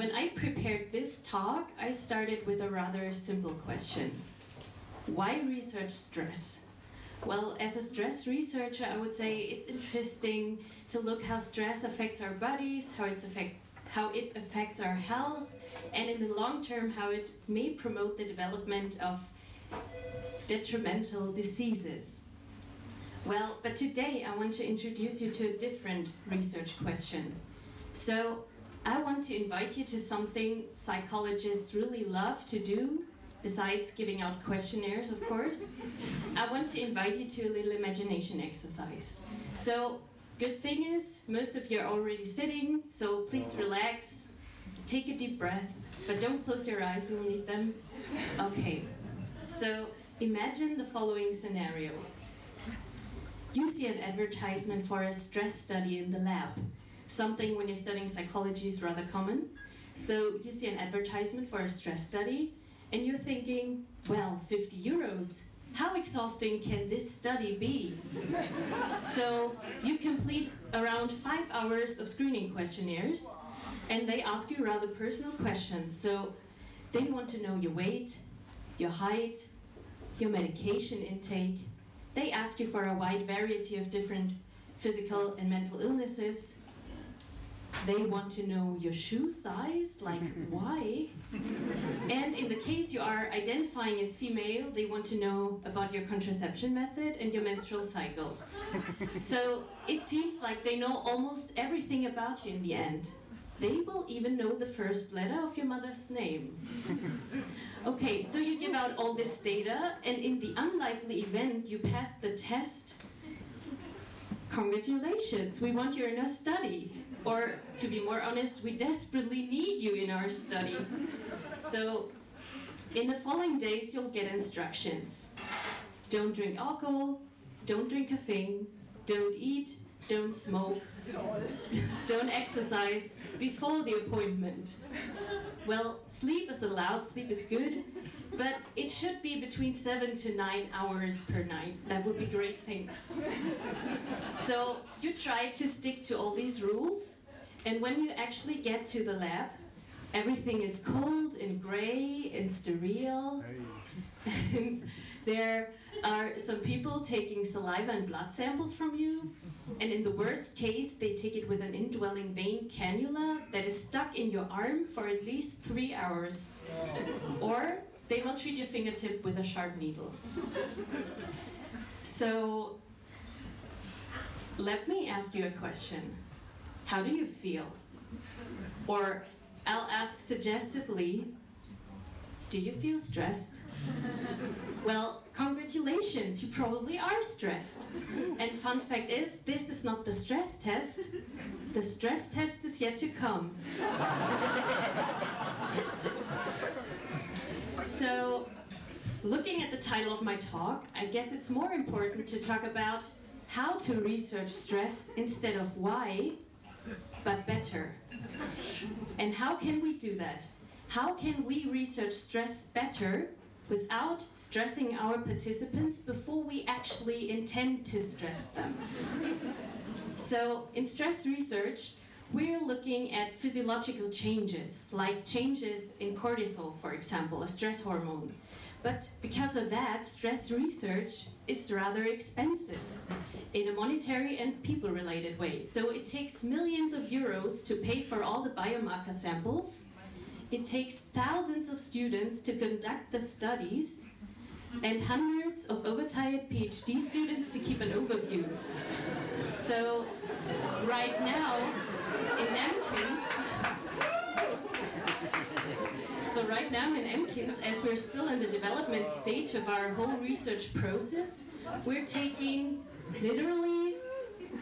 when I prepared this talk, I started with a rather simple question. Why research stress? Well, as a stress researcher, I would say it's interesting to look how stress affects our bodies, how it affects our health, and in the long term, how it may promote the development of detrimental diseases. Well, but today I want to introduce you to a different research question. So I want to invite you to something psychologists really love to do, besides giving out questionnaires, of course. I want to invite you to a little imagination exercise. So, good thing is, most of you are already sitting, so please relax, take a deep breath, but don't close your eyes, you'll need them. Okay, so imagine the following scenario. You see an advertisement for a stress study in the lab. Something when you're studying psychology is rather common. So you see an advertisement for a stress study, and you're thinking, well, 50 euros, how exhausting can this study be? So you complete around 5 hours of screening questionnaires, and they ask you rather personal questions. So they want to know your weight, your height, your medication intake. They ask you for a wide variety of different physical and mental illnesses. They want to know your shoe size, like why? And in the case you are identifying as female, they want to know about your contraception method and your menstrual cycle. So it seems like they know almost everything about you in the end. They will even know the first letter of your mother's name. Okay, so you give out all this data, and in the unlikely event you pass the test, congratulations, we want you in our study. Or, to be more honest, we desperately need you in our study. So, in the following days you'll get instructions. Don't drink alcohol, don't drink caffeine, don't eat, don't smoke, don't exercise before the appointment. Well, sleep is allowed, sleep is good, but it should be between 7 to 9 hours per night. That would be great, thanks. So you try to stick to all these rules, and when you actually get to the lab, everything is cold and gray and sterile. And there are some people taking saliva and blood samples from you, and in the worst case, they take it with an indwelling vein cannula that is stuck in your arm for at least 3 hours. Or they will treat your fingertip with a sharp needle. So, let me ask you a question. How do you feel? Or I'll ask suggestively, do you feel stressed? Well, congratulations, you probably are stressed. And fun fact is, this is not the stress test. The stress test is yet to come. So, looking at the title of my talk, I guess it's more important to talk about how to research stress instead of why, but better. And how can we do that? How can we research stress better without stressing our participants before we actually intend to stress them? So, in stress research, we're looking at physiological changes, like changes in cortisol, for example, a stress hormone. But because of that, stress research is rather expensive in a monetary and people-related way. So it takes millions of euros to pay for all the biomarker samples. It takes thousands of students to conduct the studies and hundreds of overtired PhD students to keep an overview. So right now in EmpkinS, as we're still in the development stage of our whole research process, we're taking literally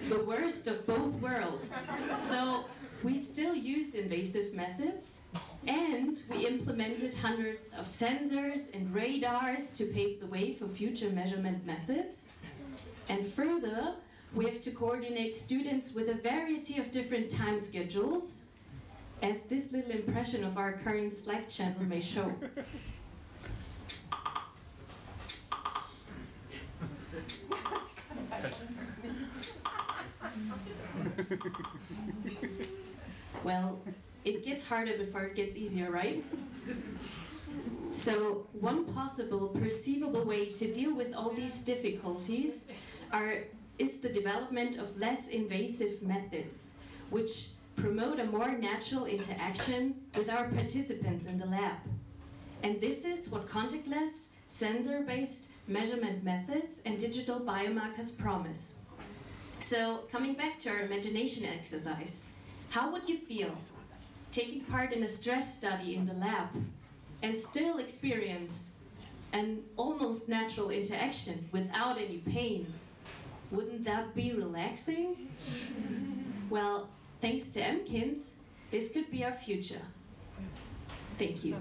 the worst of both worlds. So we still use invasive methods, and we implemented hundreds of sensors and radars to pave the way for future measurement methods. And further, we have to coordinate students with a variety of different time schedules, as this little impression of our current Slack channel may show. Well, it gets harder before it gets easier, right? So one possible perceivable way to deal with all these difficulties is the development of less invasive methods, which promote a more natural interaction with our participants in the lab. And this is what contactless, sensor-based measurement methods and digital biomarkers promise. So coming back to our imagination exercise, how would you feel taking part in a stress study in the lab and still experience an almost natural interaction without any pain? Wouldn't that be relaxing? Well, thanks to EmpkinS, this could be our future. Thank you.